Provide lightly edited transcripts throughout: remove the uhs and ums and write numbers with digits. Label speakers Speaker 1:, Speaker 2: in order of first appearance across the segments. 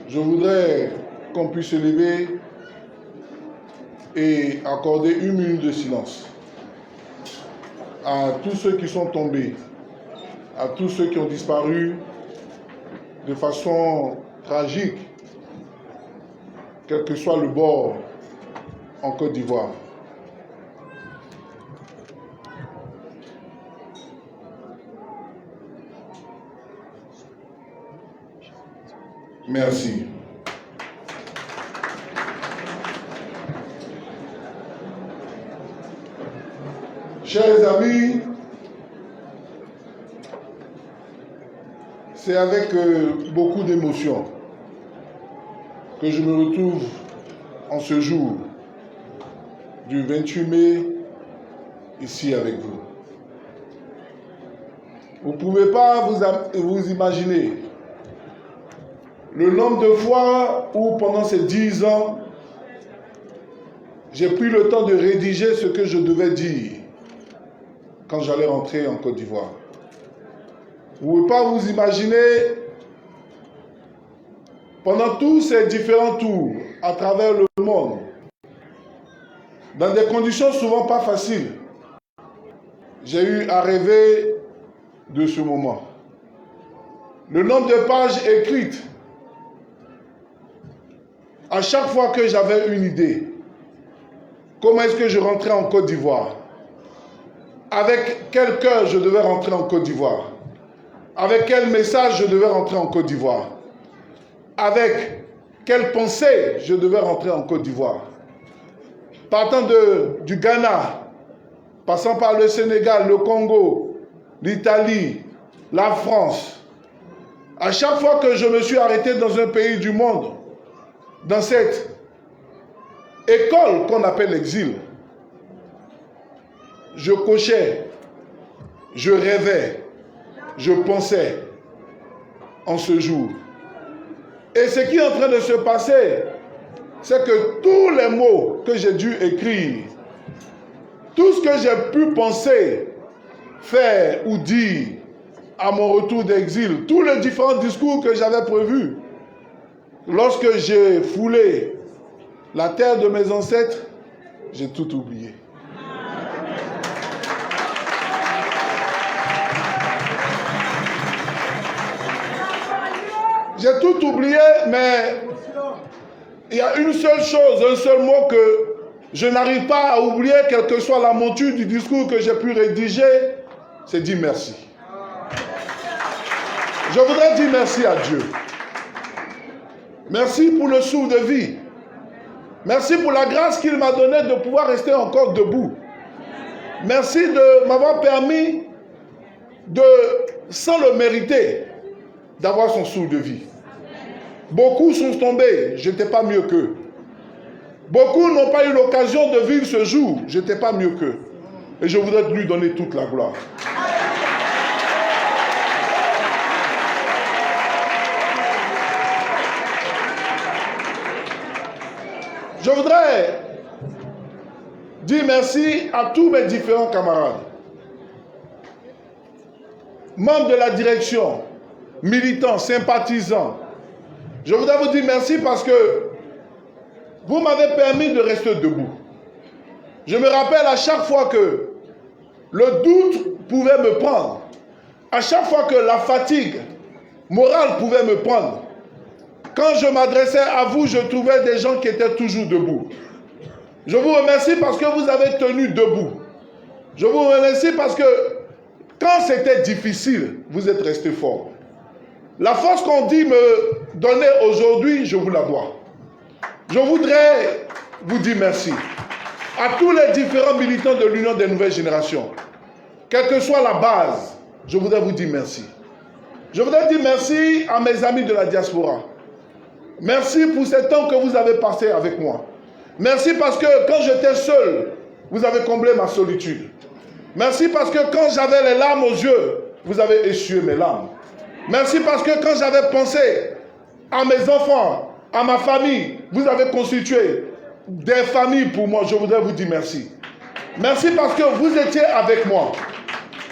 Speaker 1: Je voudrais qu'on puisse se lever et accorder 1 minute de silence à tous ceux qui sont tombés, à tous ceux qui ont disparu de façon tragique, quel que soit le bord en Côte d'Ivoire. Merci. Chers amis, c'est avec beaucoup d'émotion que je me retrouve en ce jour du 28 mai ici avec vous. Vous ne pouvez pas vous imaginer le nombre de fois où pendant ces 10 ans, j'ai pris le temps de rédiger ce que je devais dire quand j'allais rentrer en Côte d'Ivoire. Vous ne pouvez pas vous imaginer, pendant tous ces différents tours à travers le monde, dans des conditions souvent pas faciles, j'ai eu à rêver de ce moment. Le nombre de pages écrites, à chaque fois que j'avais une idée, comment est-ce que je rentrais en Côte d'Ivoire? Avec quel cœur je devais rentrer en Côte d'Ivoire? Avec quel message je devais rentrer en Côte d'Ivoire? Avec quelle pensée je devais rentrer en Côte d'Ivoire? Partant du Ghana, passant par le Sénégal, le Congo, l'Italie, la France. À chaque fois que je me suis arrêté dans un pays du monde, dans cette école qu'on appelle l'exil, je cochais, je rêvais, je pensais en ce jour. Et ce qui est en train de se passer, c'est que tous les mots que j'ai dû écrire, tout ce que j'ai pu penser, faire ou dire à mon retour d'exil, tous les différents discours que j'avais prévus, lorsque j'ai foulé la terre de mes ancêtres, j'ai tout oublié. J'ai tout oublié, mais il y a une seule chose, un seul mot que je n'arrive pas à oublier, quelle que soit la monture du discours que j'ai pu rédiger, c'est dire merci. Je voudrais dire merci à Dieu. Merci pour le souffle de vie. Merci pour la grâce qu'il m'a donnée de pouvoir rester encore debout. Merci de m'avoir permis sans le mériter, d'avoir son souffle de vie. Beaucoup sont tombés, je n'étais pas mieux qu'eux. Beaucoup n'ont pas eu l'occasion de vivre ce jour, je n'étais pas mieux qu'eux. Et je voudrais lui donner toute la gloire. Je voudrais dire merci à tous mes différents camarades, membres de la direction, militants, sympathisants. Je voudrais vous dire merci parce que vous m'avez permis de rester debout. Je me rappelle à chaque fois que le doute pouvait me prendre, à chaque fois que la fatigue morale pouvait me prendre, quand je m'adressais à vous, je trouvais des gens qui étaient toujours debout. Je vous remercie parce que vous avez tenu debout. Je vous remercie parce que quand c'était difficile, vous êtes restés forts. La force qu'on dit me donner aujourd'hui, je vous la dois. Je voudrais vous dire merci à tous les différents militants de l'Union des Nouvelles Générations. Quelle que soit la base, je voudrais vous dire merci. Je voudrais dire merci à mes amis de la diaspora. Merci pour ce temps que vous avez passé avec moi. Merci parce que quand j'étais seul, vous avez comblé ma solitude. Merci parce que quand j'avais les larmes aux yeux, vous avez essuyé mes larmes. Merci parce que quand j'avais pensé à mes enfants, à ma famille, vous avez constitué des familles pour moi. Je voudrais vous dire merci. Merci parce que vous étiez avec moi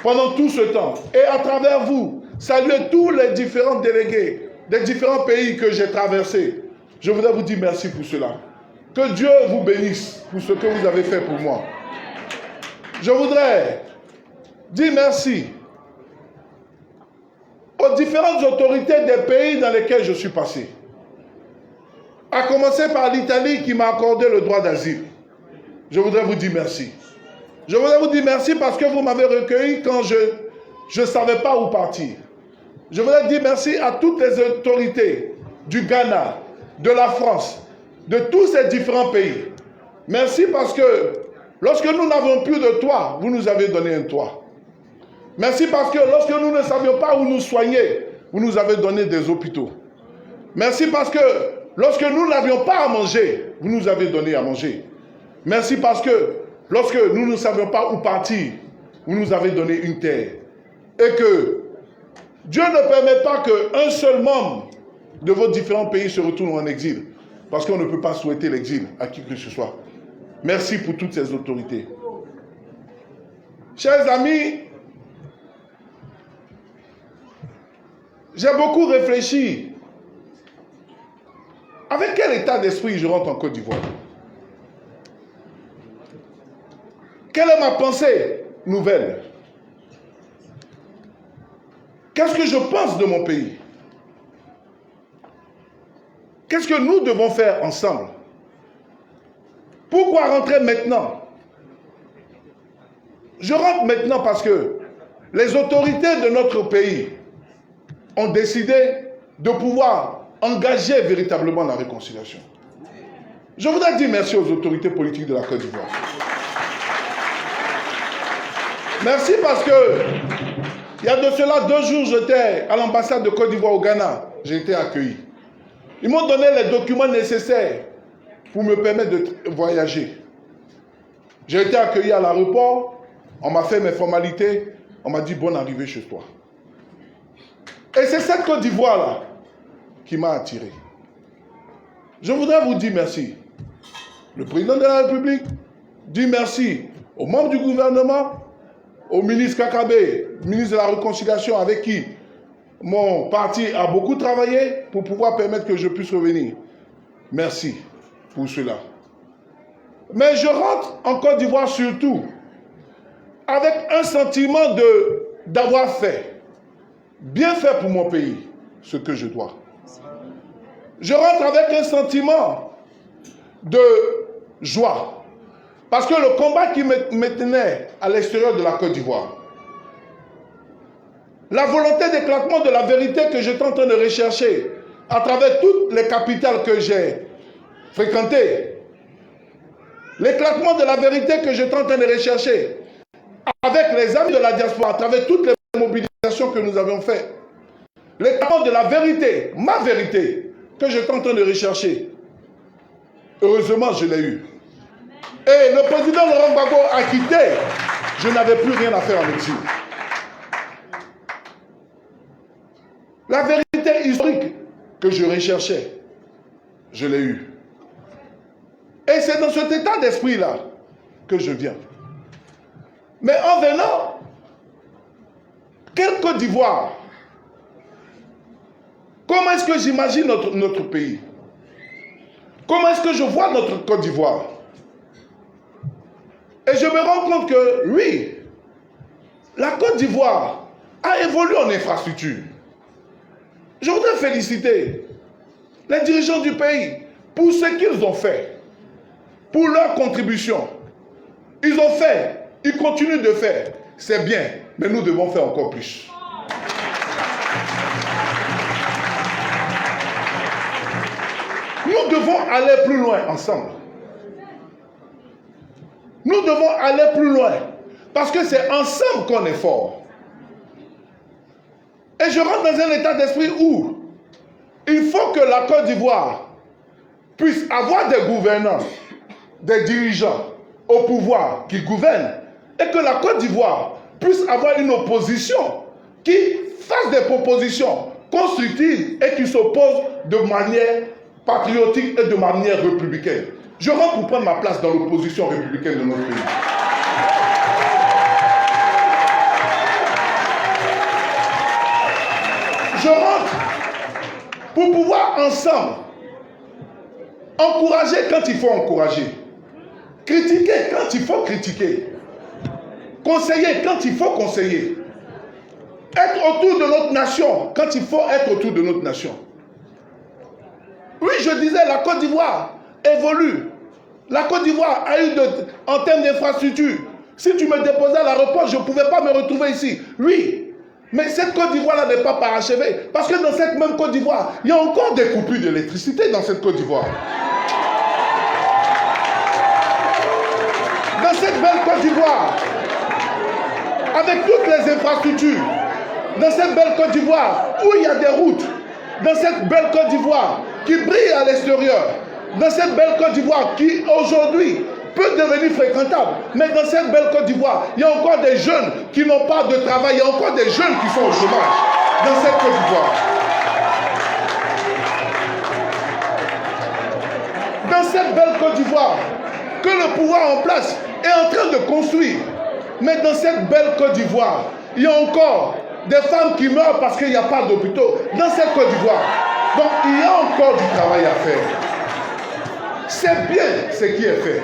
Speaker 1: pendant tout ce temps. Et à travers vous, saluez tous les différents délégués des différents pays que j'ai traversés, je voudrais vous dire merci pour cela. Que Dieu vous bénisse pour ce que vous avez fait pour moi. Je voudrais dire merci aux différentes autorités des pays dans lesquels je suis passé. À commencer par l'Italie qui m'a accordé le droit d'asile. Je voudrais vous dire merci. Je voudrais vous dire merci parce que vous m'avez recueilli quand je ne savais pas où partir. Je voudrais dire merci à toutes les autorités du Ghana, de la France, de tous ces différents pays. Merci parce que lorsque nous n'avions plus de toit, vous nous avez donné un toit. Merci parce que lorsque nous ne savions pas où nous soigner, vous nous avez donné des hôpitaux. Merci parce que lorsque nous n'avions pas à manger, vous nous avez donné à manger. Merci parce que lorsque nous ne savions pas où partir, vous nous avez donné une terre. Et que Dieu ne permet pas qu'un seul membre de vos différents pays se retourne en exil. Parce qu'on ne peut pas souhaiter l'exil à qui que ce soit. Merci pour toutes ces autorités. Chers amis, j'ai beaucoup réfléchi. Avec quel état d'esprit je rentre en Côte d'Ivoire? Quelle est ma pensée nouvelle? Qu'est-ce que je pense de mon pays? Qu'est-ce que nous devons faire ensemble? Pourquoi rentrer maintenant? Je rentre maintenant parce que les autorités de notre pays ont décidé de pouvoir engager véritablement la réconciliation. Je voudrais dire merci aux autorités politiques de la Côte d'Ivoire. Merci parce que il y a de cela 2 jours, j'étais à l'ambassade de Côte d'Ivoire au Ghana. J'ai été accueilli. Ils m'ont donné les documents nécessaires pour me permettre de voyager. J'ai été accueilli à l'aéroport, on m'a fait mes formalités, on m'a dit bonne arrivée chez toi. Et c'est cette Côte d'Ivoire-là qui m'a attiré. Je voudrais vous dire merci. Le président de la République dit merci aux membres du gouvernement, au ministre Kakabé, ministre de la Réconciliation, avec qui mon parti a beaucoup travaillé pour pouvoir permettre que je puisse revenir. Merci pour cela. Mais je rentre en Côte d'Ivoire surtout avec un sentiment d'avoir fait, bien fait pour mon pays, ce que je dois. Je rentre avec un sentiment de joie. Parce que le combat qui me tenait à l'extérieur de la Côte d'Ivoire, la volonté d'éclatement de la vérité que j'étais en train de rechercher à travers toutes les capitales que j'ai fréquentées, l'éclatement de la vérité que j'étais en train de rechercher avec les amis de la diaspora, à travers toutes les mobilisations que nous avions faites, l'éclatement de la vérité, ma vérité, que j'étais en train de rechercher, heureusement je l'ai eu. Et le président Laurent Gbagbo a quitté, je n'avais plus rien à faire en exil. La vérité historique que je recherchais, je l'ai eue. Et c'est dans cet état d'esprit-là que je viens. Mais en venant, quelle Côte d'Ivoire? Comment est-ce que j'imagine notre pays? Comment est-ce que je vois notre Côte d'Ivoire? Et je me rends compte que, oui, la Côte d'Ivoire a évolué en infrastructure. Je voudrais féliciter les dirigeants du pays pour ce qu'ils ont fait, pour leur contribution. Ils ont fait, ils continuent de faire. C'est bien, mais nous devons faire encore plus. Nous devons aller plus loin ensemble. Nous devons aller plus loin. Parce que c'est ensemble qu'on est fort. Et je rentre dans un état d'esprit où il faut que la Côte d'Ivoire puisse avoir des gouvernants, des dirigeants au pouvoir qui gouvernent, et que la Côte d'Ivoire puisse avoir une opposition qui fasse des propositions constructives et qui s'oppose de manière patriotique et de manière républicaine. Je rentre pour prendre ma place dans l'opposition républicaine de notre pays. Je rentre pour pouvoir ensemble encourager quand il faut encourager, critiquer quand il faut critiquer, conseiller quand il faut conseiller, être autour de notre nation quand il faut être autour de notre nation. Oui, je disais, la Côte d'Ivoire évolue. La Côte d'Ivoire a eu, en termes d'infrastructure, si tu me déposais à l'aéroport, je ne pouvais pas me retrouver ici. Oui, mais cette Côte d'Ivoire-là n'est pas parachevée. Parce que dans cette même Côte d'Ivoire, il y a encore des coupures d'électricité dans cette Côte d'Ivoire. Dans cette belle Côte d'Ivoire, avec toutes les infrastructures, dans cette belle Côte d'Ivoire, où il y a des routes, dans cette belle Côte d'Ivoire qui brille à l'extérieur, dans cette belle Côte d'Ivoire qui aujourd'hui peut devenir fréquentable, mais dans cette belle Côte d'Ivoire, il y a encore des jeunes qui n'ont pas de travail, il y a encore des jeunes qui sont au chômage dans cette Côte d'Ivoire. Dans cette belle Côte d'Ivoire, que le pouvoir en place est en train de construire, mais dans cette belle Côte d'Ivoire, il y a encore des femmes qui meurent parce qu'il n'y a pas d'hôpitaux dans cette Côte d'Ivoire. Donc il y a encore du travail à faire. C'est bien ce qui est fait.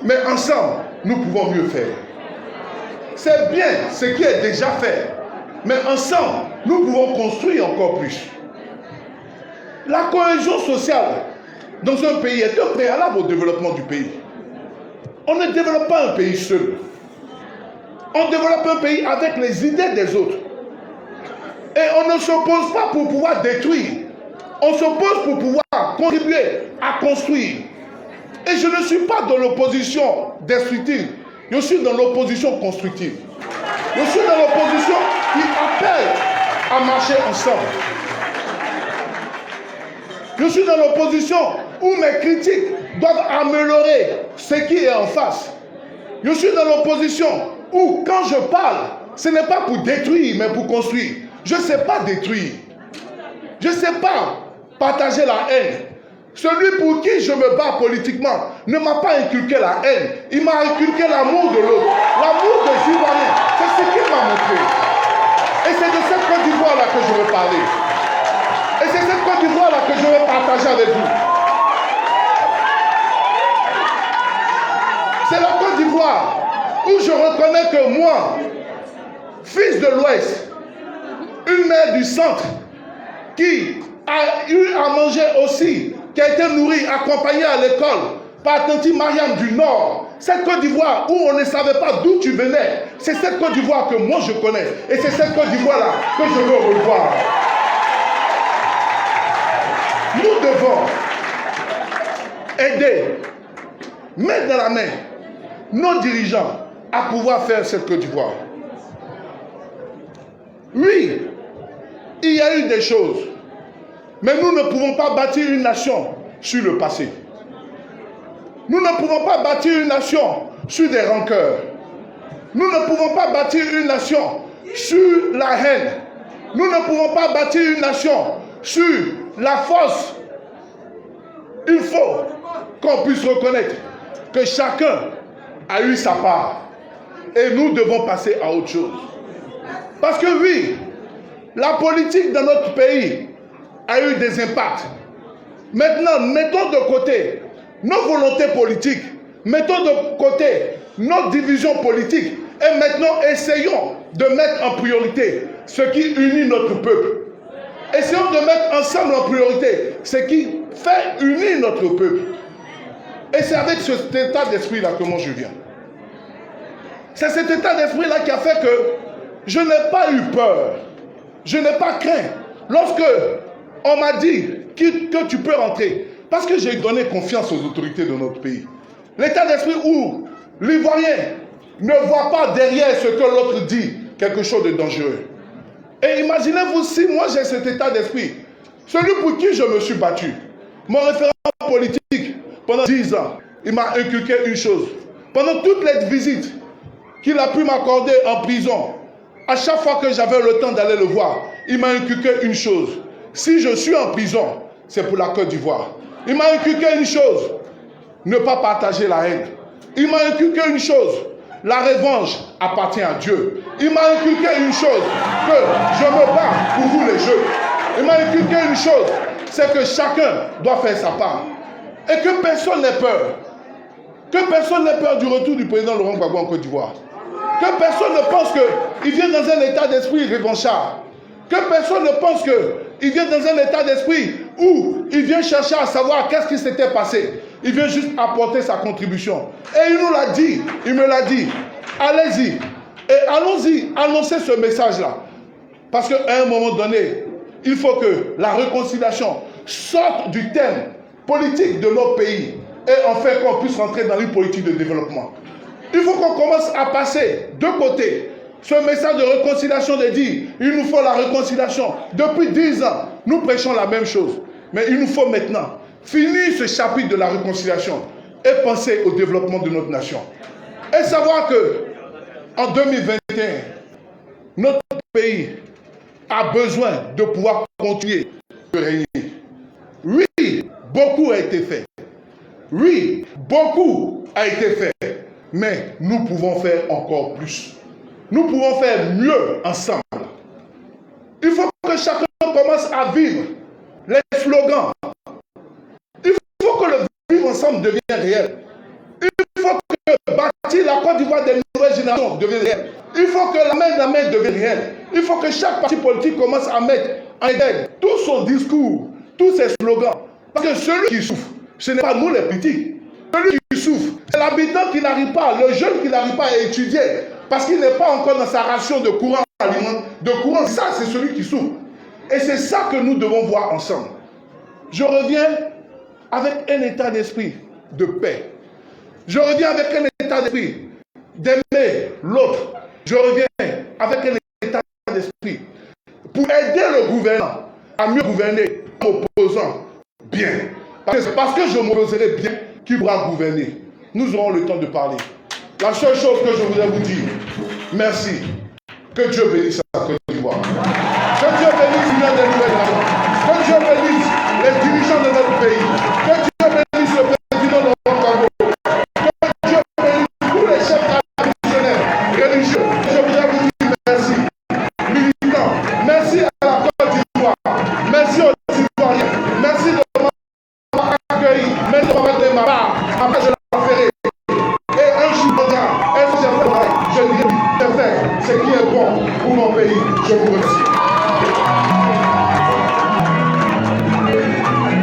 Speaker 1: Mais ensemble, nous pouvons mieux faire. C'est bien ce qui est déjà fait. Mais ensemble, nous pouvons construire encore plus. La cohésion sociale dans un pays est un préalable au développement du pays. On ne développe pas un pays seul. On développe un pays avec les idées des autres. Et on ne s'oppose pas pour pouvoir détruire. On s'oppose pour pouvoir contribuer à construire. Et je ne suis pas dans l'opposition destructive. Je suis dans l'opposition constructive. Je suis dans l'opposition qui appelle à marcher ensemble. Je suis dans l'opposition où mes critiques doivent améliorer ce qui est en face. Je suis dans l'opposition où quand je parle, ce n'est pas pour détruire, mais pour construire. Je ne sais pas détruire. Je ne sais pas partager la haine. Celui pour qui je me bats politiquement ne m'a pas inculqué la haine. Il m'a inculqué l'amour de l'autre. L'amour des Ivoiriens. C'est ce qu'il m'a montré. Et c'est de cette Côte d'Ivoire-là que je veux parler. Et c'est cette Côte d'Ivoire-là que je veux partager avec vous. C'est la Côte d'Ivoire où je reconnais que moi, fils de l'Ouest, une mère du centre, qui a eu à manger aussi, qui a été nourrie, accompagnée à l'école par Tanti Mariam du Nord, cette Côte d'Ivoire où on ne savait pas d'où tu venais, c'est cette Côte d'Ivoire que moi je connais. Et c'est cette Côte d'Ivoire-là que je veux revoir. Nous devons aider, mettre dans la main nos dirigeants à pouvoir faire cette Côte d'Ivoire. Oui, il y a eu des choses, mais nous ne pouvons pas bâtir une nation sur le passé. Nous ne pouvons pas bâtir une nation sur des rancœurs. Nous ne pouvons pas bâtir une nation sur la haine. Nous ne pouvons pas bâtir une nation sur la force. Il faut qu'on puisse reconnaître que chacun a eu sa part. Et nous devons passer à autre chose. Parce que oui, la politique dans notre pays a eu des impacts. Maintenant, mettons de côté nos volontés politiques, mettons de côté nos divisions politiques et maintenant essayons de mettre en priorité ce qui unit notre peuple. Essayons de mettre ensemble en priorité ce qui fait unir notre peuple. Et c'est avec cet état d'esprit-là que moi je viens. C'est cet état d'esprit-là qui a fait que je n'ai pas eu peur. Je n'ai pas craint. Lorsque on m'a dit que tu peux rentrer, parce que j'ai donné confiance aux autorités de notre pays. L'état d'esprit où l'Ivoirien ne voit pas derrière ce que l'autre dit quelque chose de dangereux. Et imaginez-vous si moi j'ai cet état d'esprit, celui pour qui je me suis battu, mon référent politique pendant 10 ans, il m'a inculqué une chose. Pendant toutes les visites qu'il a pu m'accorder en prison, à chaque fois que j'avais le temps d'aller le voir, il m'a inculqué une chose. Si je suis en prison, c'est pour la Côte d'Ivoire. Il m'a inculqué une chose, ne pas partager la haine. Il m'a inculqué une chose, la revanche appartient à Dieu. Il m'a inculqué une chose, que je me bats pour vous les jeunes. Il m'a inculqué une chose, c'est que chacun doit faire sa part. Et que personne n'ait peur. Que personne n'ait peur du retour du président Laurent Gbagbo en Côte d'Ivoire. Que personne ne pense qu'il vient dans un état d'esprit revanchard. Que personne ne pense qu'il vient dans un état d'esprit où il vient chercher à savoir qu'est-ce qui s'était passé. Il vient juste apporter sa contribution. Et il nous l'a dit, il me l'a dit. Allez-y. Et allons-y, annoncez ce message-là. Parce qu'à un moment donné, il faut que la réconciliation sorte du thème politique de notre pays et en fait qu'on puisse rentrer dans une politique de développement. Il faut qu'on commence à passer de côté ce message de réconciliation de dire il nous faut la réconciliation. Depuis 10 ans, nous prêchons la même chose. Mais il nous faut maintenant finir ce chapitre de la réconciliation et penser au développement de notre nation. Et savoir que en 2021, notre pays a besoin de pouvoir continuer de régner. Oui, beaucoup a été fait. Oui, beaucoup a été fait. Mais nous pouvons faire encore plus. Nous pouvons faire mieux ensemble. Il faut que chacun commence à vivre les slogans. Il faut que le vivre ensemble devienne réel. Il faut que bâtir la Côte d'Ivoire des nouvelles générations devienne réel. Il faut que la main devienne réelle. Il faut que chaque parti politique commence à mettre en tête tout son discours, tous ses slogans. Parce que celui qui souffre, ce n'est pas nous les politiques. Celui qui souffre, c'est l'habitant qui n'arrive pas, le jeune qui n'arrive pas à étudier, parce qu'il n'est pas encore dans sa ration de courant alimentaire. Ça, c'est celui qui souffre. Et c'est ça que nous devons voir ensemble. Je reviens avec un état d'esprit de paix. Je reviens avec un état d'esprit d'aimer l'autre. Je reviens avec un état d'esprit pour aider le gouvernant à mieux gouverner en m'opposant bien. Parce que je m'opposerai bien qui pourra gouverner. Nous aurons le temps de parler. La seule chose que je voudrais vous dire, merci. Que Dieu bénisse la Côte d'Ivoire. Que Dieu bénisse l'Union des nouvelles nations. Que Dieu bénisse les dirigeants de notre pays. Que Dieu bénisse le président de Laurent Gbagbo. Que Dieu bénisse tous les chefs traditionnels, religieux. Je voudrais vous dire merci. Militants, merci à la Côte d'Ivoire. Merci aux Ivoiriens. Merci de m'avoir accueilli. Merci de m'avoir donné ma part. Après, je la ferai. Et un jour, est-ce que j'ai fait? Je dirai, j'ai fait ce qui est bon pour mon pays. Je vous remercie.